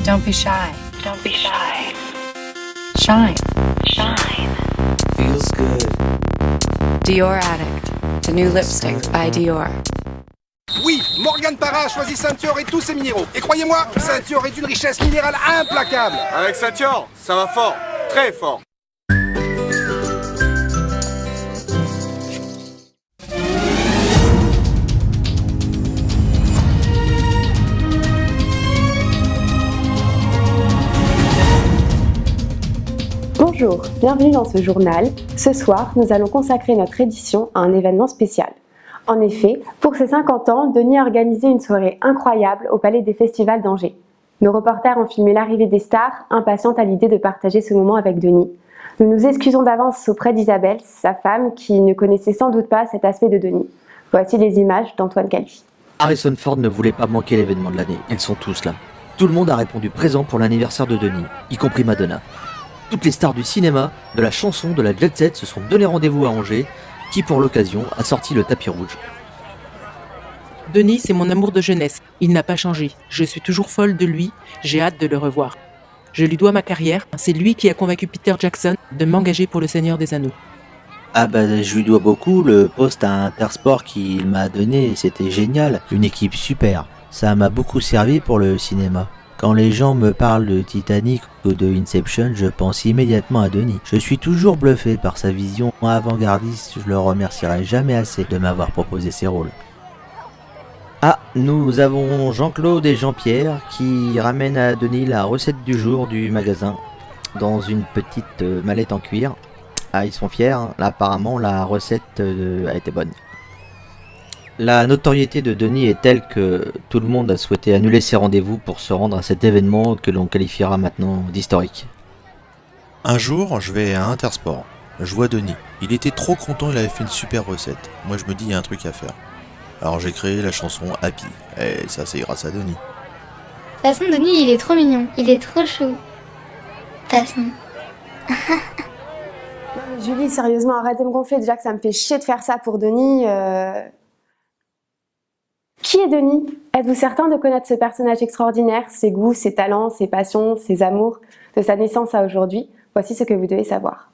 Don't be shy. Don't be shy. Shine. Shine. Feels good. Dior Addict. The new lipstick by Dior. Oui, Morgane Parra choisit Saint-Dior et tous ses minéraux. Et croyez-moi, Saint-Dior est une richesse minérale implacable. Avec Saint-Dior, ça va fort, très fort. Bonjour, bienvenue dans ce journal. Ce soir, nous allons consacrer notre édition à un événement spécial. En effet, pour ses 50 ans, Denis a organisé une soirée incroyable au Palais des Festivals d'Angers. Nos reporters ont filmé l'arrivée des stars, impatientes à l'idée de partager ce moment avec Denis. Nous nous excusons d'avance auprès d'Isabelle, sa femme, qui ne connaissait sans doute pas cet aspect de Denis. Voici les images d'Antoine Calvi. Harrison Ford ne voulait pas manquer l'événement de l'année, ils sont tous là. Tout le monde a répondu présent pour l'anniversaire de Denis, y compris Madonna. Toutes les stars du cinéma, de la chanson, de la jet set se sont donné rendez-vous à Angers, qui pour l'occasion a sorti le tapis rouge. Denis, c'est mon amour de jeunesse. Il n'a pas changé. Je suis toujours folle de lui. J'ai hâte de le revoir. Je lui dois ma carrière. C'est lui qui a convaincu Peter Jackson de m'engager pour le Seigneur des Anneaux. Ah bah je lui dois beaucoup, le poste à Intersport qu'il m'a donné, c'était génial. Une équipe super. Ça m'a beaucoup servi pour le cinéma. Quand les gens me parlent de Titanic ou de Inception, je pense immédiatement à Denis. Je suis toujours bluffé par sa vision avant-gardiste, je le remercierai jamais assez de m'avoir proposé ces rôles. Ah, nous avons Jean-Claude et Jean-Pierre qui ramènent à Denis la recette du jour du magasin dans une petite mallette en cuir. Ah, ils sont fiers, hein. Là, apparemment la recette a été bonne. La notoriété de Denis est telle que tout le monde a souhaité annuler ses rendez-vous pour se rendre à cet événement que l'on qualifiera maintenant d'historique. Un jour, je vais à Intersport. Je vois Denis. Il était trop content, il avait fait une super recette. Moi, je me dis, il y a un truc à faire. Alors, j'ai créé la chanson Happy. Et ça, c'est grâce à Denis. De toute façon, Denis, il est trop mignon. Il est trop chou. De toute façon. Non, mais Julie, sérieusement, arrête de me gonfler. Déjà que ça me fait chier de faire ça pour Denis. Qui est Denis ? Êtes-vous certain de connaître ce personnage extraordinaire, ses goûts, ses talents, ses passions, ses amours, de sa naissance à aujourd'hui ? Voici ce que vous devez savoir.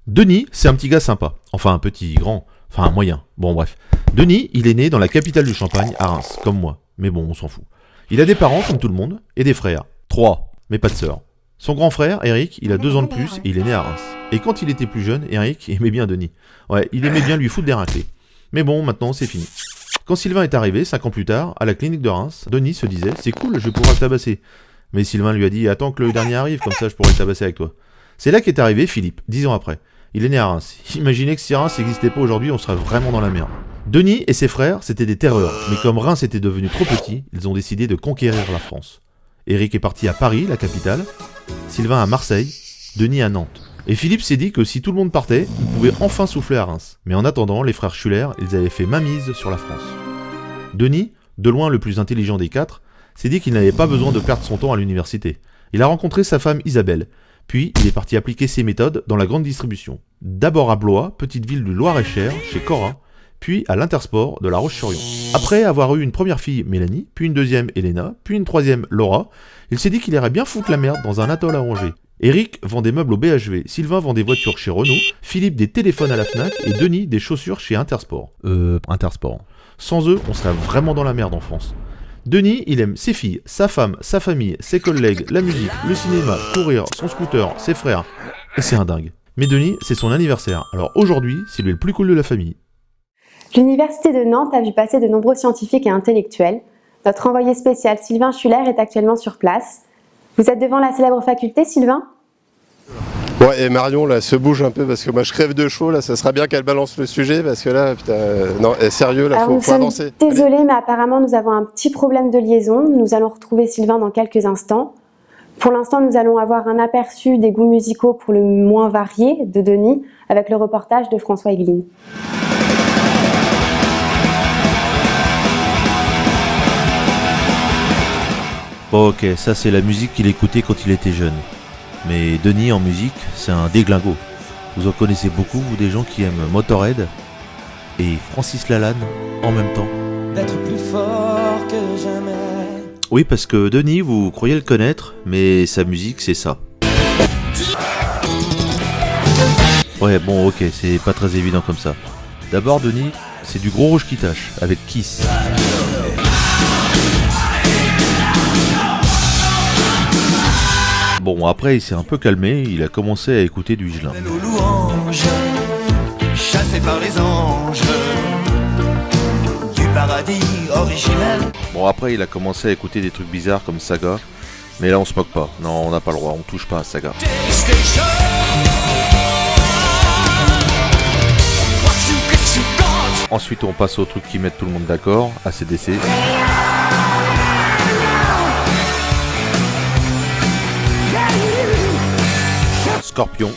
Denis, c'est un petit gars sympa. Enfin, un petit, grand, enfin un moyen. Bon, bref. Denis, il est né dans la capitale du Champagne, à Reims, comme moi. Mais bon, on s'en fout. Il a des parents, comme tout le monde, et des frères. 3, mais pas de sœurs. Son grand frère, Eric, il a 2 ans de plus et il est né à Reims. Et quand il était plus jeune, Eric aimait bien Denis. Ouais, il aimait bien lui foutre des raclés. Mais bon, maintenant, c'est fini. Quand Sylvain est arrivé, 5 ans plus tard, à la clinique de Reims, Denis se disait « C'est cool, je vais pouvoir le tabasser ». Mais Sylvain lui a dit « Attends que le dernier arrive, comme ça je pourrai le tabasser avec toi ». C'est là qu'est arrivé Philippe, 10 ans après. Il est né à Reims. Imaginez que si Reims n'existait pas aujourd'hui, on serait vraiment dans la merde. Denis et ses frères, c'était des terreurs. Mais comme Reims était devenu trop petit, ils ont décidé de conquérir la France. Eric est parti à Paris, la capitale. Sylvain à Marseille. Denis à Nantes. Et Philippe s'est dit que si tout le monde partait, il pouvait enfin souffler à Reims. Mais en attendant, les frères Schuller, ils avaient fait mainmise sur la France. Denis, de loin le plus intelligent des 4, s'est dit qu'il n'avait pas besoin de perdre son temps à l'université. Il a rencontré sa femme Isabelle, puis il est parti appliquer ses méthodes dans la grande distribution. D'abord à Blois, petite ville du Loir-et-Cher, chez Cora, puis à l'Intersport de La Roche-sur-Yon. Après avoir eu une première fille, Mélanie, puis une deuxième, Elena, puis une troisième, Laura, il s'est dit qu'il irait bien foutre la merde dans un atoll à Angers. Eric vend des meubles au BHV, Sylvain vend des voitures chez Renault, Philippe des téléphones à la Fnac et Denis des chaussures chez Intersport. Intersport. Sans eux, on serait vraiment dans la merde en France. Denis, il aime ses filles, sa femme, sa famille, ses collègues, la musique, le cinéma, courir, son scooter, ses frères. Et c'est un dingue. Mais Denis, c'est son anniversaire, alors aujourd'hui, c'est lui le plus cool de la famille. L'Université de Nantes a vu passer de nombreux scientifiques et intellectuels. Notre envoyé spécial Sylvain Schuller est actuellement sur place. Vous êtes devant la célèbre faculté, Sylvain ? Ouais, et Marion là se bouge un peu parce que moi je crève de chaud là, ça sera bien qu'elle balance le sujet parce que là, putain, non, sérieux là, faut avancer. Désolée, mais apparemment nous avons un petit problème de liaison. Nous allons retrouver Sylvain dans quelques instants. Pour l'instant, nous allons avoir un aperçu des goûts musicaux pour le moins variés de Denis avec le reportage de François Egline. Bon, ok, ça c'est la musique qu'il écoutait quand il était jeune. Mais Denis en musique, c'est un déglingo. Vous en connaissez beaucoup, vous, des gens qui aiment Motorhead et Francis Lalanne en même temps. D'être plus fort que jamais. Oui, parce que Denis, vous croyez le connaître, mais sa musique, c'est ça. Ouais, bon, ok, c'est pas très évident comme ça. D'abord, Denis, c'est du gros rouge qui tâche, avec Kiss. Bon, après, il s'est un peu calmé, il a commencé à écouter du Gelin. Chassé par les anges du paradis originel. Bon, après, il a commencé à écouter des trucs bizarres comme Saga, mais là, on se moque pas. Non, on n'a pas le droit, on touche pas à Saga. Ensuite, on passe au truc qui met tout le monde d'accord, AC/DC. Scorpion.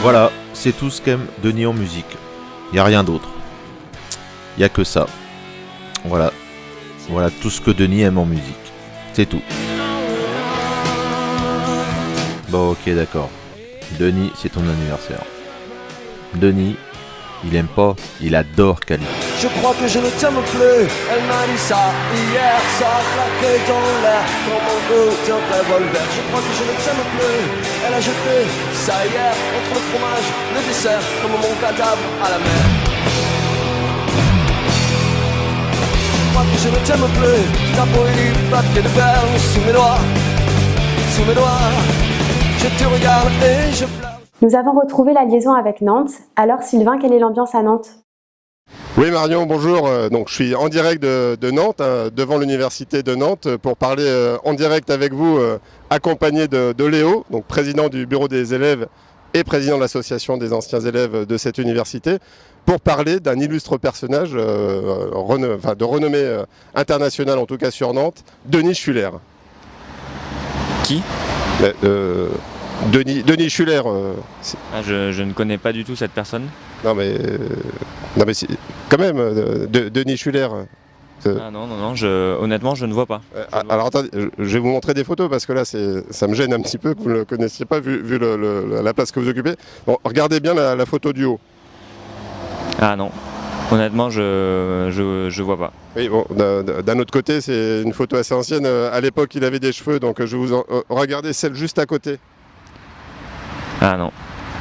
Voilà, c'est tout ce qu'aime Denis en musique. Y a rien d'autre. Y a que ça. Voilà. Voilà tout ce que Denis aime en musique. C'est tout. Bon, ok, d'accord. Denis, c'est ton anniversaire. Denis, il aime pas, il adore Cali. Je crois que je ne t'aime plus. Elle m'a dit ça hier, ça a claqué dans l'air. Dans mon dos d'un revolver. Je crois que je ne t'aime plus. Elle a jeté ça hier entre le fromage, le dessert, comme mon cadavre à la mer. Je crois que je ne t'aime plus. Ta peau est du papier de verre sous mes doigts. Sous mes doigts. Je te regarde et je pleure. Nous avons retrouvé la liaison avec Nantes. Alors Sylvain, quelle est l'ambiance à Nantes ? Oui Marion, bonjour. Donc je suis en direct de Nantes, devant l'université de Nantes, pour parler en direct avec vous, accompagné de Léo, donc président du bureau des élèves et président de l'association des anciens élèves de cette université, pour parler d'un illustre personnage de renommée internationale, en tout cas sur Nantes, Denis Schuller. Qui ? Denis Schuller. Je ne connais pas du tout cette personne. Non mais quand même, Denis Schuller. Ah non, honnêtement, je ne vois pas. Alors attendez, je vais vous montrer des photos parce que là, ça me gêne un petit peu que vous ne le connaissiez pas vu la place que vous occupez. Bon, regardez bien la photo du haut. Ah non, honnêtement, je vois pas. Oui, bon, d'un autre côté, c'est une photo assez ancienne. À l'époque, il avait des cheveux, donc je vous regardez celle juste à côté. Ah non.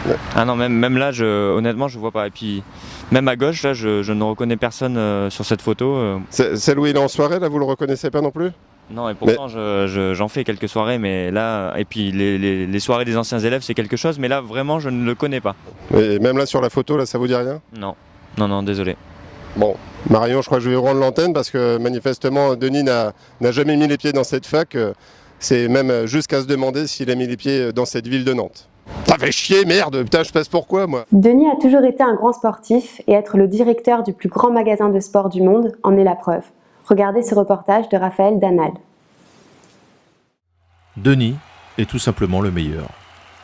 Ouais. Ah non, même là, honnêtement, je vois pas. Et puis, même à gauche, là, je ne reconnais personne sur cette photo. Celle où il est en soirée, là, vous le reconnaissez pas non plus ? Non, et pourtant, j'en fais quelques soirées, mais là, et puis les soirées des anciens élèves, c'est quelque chose, mais là, vraiment, je ne le connais pas. Et même là, sur la photo, là, ça vous dit rien ? Non, désolé. Bon, Marion, je crois que je vais rendre l'antenne parce que manifestement, Denis n'a jamais mis les pieds dans cette fac. C'est même jusqu'à se demander s'il a mis les pieds dans cette ville de Nantes. Ça fait chier, merde, putain, je passe pourquoi, moi ? Denis a toujours été un grand sportif et être le directeur du plus grand magasin de sport du monde en est la preuve. Regardez ce reportage de Raphaël Danal. Denis est tout simplement le meilleur.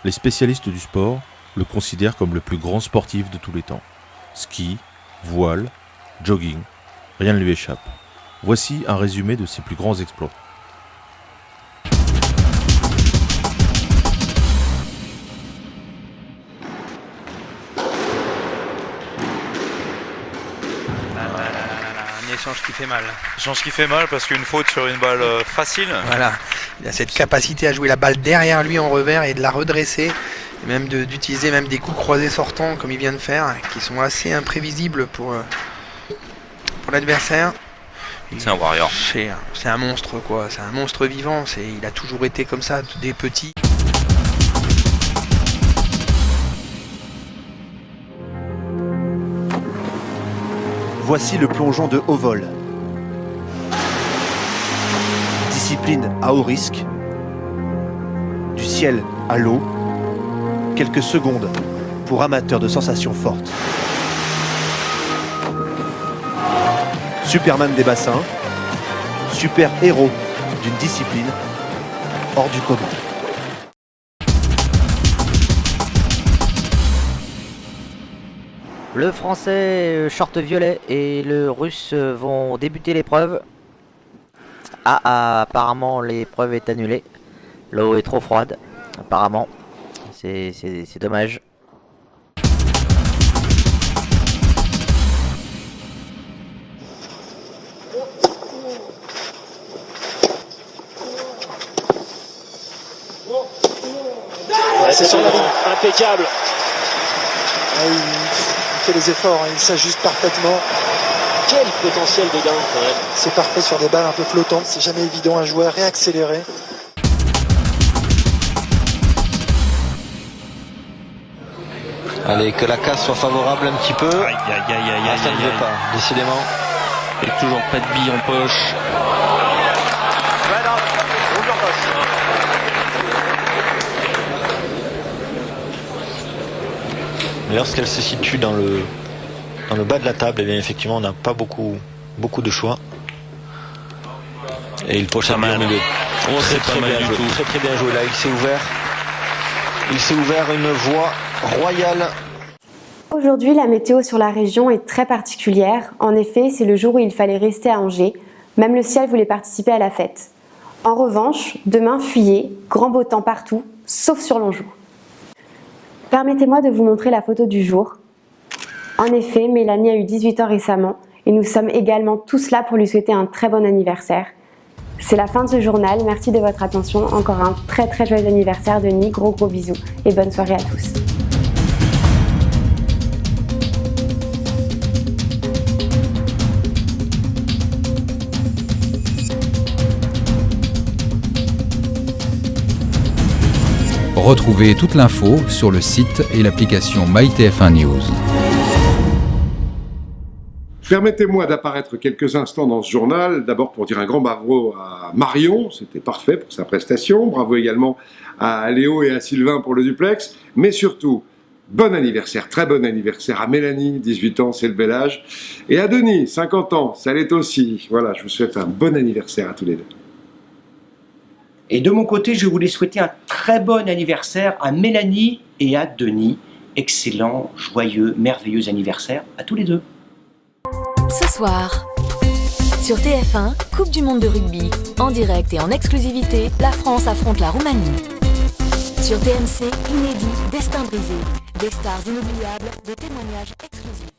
Les spécialistes du sport le considèrent comme le plus grand sportif de tous les temps. Ski, voile, jogging, rien ne lui échappe. Voici un résumé de ses plus grands exploits. Un échange qui fait mal. Échange qui fait mal parce qu'une faute sur une balle facile. Voilà, il a cette capacité à jouer la balle derrière lui en revers et de la redresser, et même d'utiliser même des coups croisés sortants comme il vient de faire, qui sont assez imprévisibles pour l'adversaire. C'est un warrior. C'est un monstre quoi, c'est un monstre vivant, il a toujours été comme ça dès petit. Voici le plongeon de haut vol. Discipline à haut risque. Du ciel à l'eau. Quelques secondes pour amateurs de sensations fortes. Superman des bassins. Super héros d'une discipline hors du commun. Le français short violet et le russe vont débuter l'épreuve. Apparemment l'épreuve est annulée. L'eau est trop froide. Apparemment. C'est dommage. C'est sur la ligne, impeccable. Il fait les efforts, il s'ajuste parfaitement. Quel potentiel de gain quand même. C'est parfait sur des balles un peu flottantes, c'est jamais évident à jouer, à réaccélérer. Allez, que la casse soit favorable un petit peu. Ça ne veut pas, décidément. Et toujours pas de billes en poche. Lorsqu'elle se situe dans le bas de la table, eh bien effectivement on n'a pas beaucoup de choix. Et il poche bien au milieu. Très bien joué là, il s'est ouvert une voie royale. Aujourd'hui, la météo sur la région est très particulière. En effet, c'est le jour où il fallait rester à Angers. Même le ciel voulait participer à la fête. En revanche, demain, fuyez, grand beau temps partout, sauf sur l'Anjou. Permettez-moi de vous montrer la photo du jour. En effet, Mélanie a eu 18 ans récemment et nous sommes également tous là pour lui souhaiter un très bon anniversaire. C'est la fin de ce journal, merci de votre attention. Encore un très joyeux anniversaire Denis, gros bisous et bonne soirée à tous. Retrouvez toute l'info sur le site et l'application MyTF1 News. Permettez-moi d'apparaître quelques instants dans ce journal, d'abord pour dire un grand bravo à Marion, c'était parfait pour sa prestation, bravo également à Léo et à Sylvain pour le duplex, mais surtout, bon anniversaire, très bon anniversaire à Mélanie, 18 ans, c'est le bel âge, et à Denis, 50 ans, ça l'est aussi. Voilà, je vous souhaite un bon anniversaire à tous les deux. Et de mon côté, je voulais souhaiter un très bon anniversaire à Mélanie et à Denis. Excellent, joyeux, merveilleux anniversaire à tous les deux. Ce soir, sur TF1, Coupe du Monde de rugby. En direct et en exclusivité, la France affronte la Roumanie. Sur TMC, inédit, destin brisé. Des stars inoubliables, des témoignages exclusifs.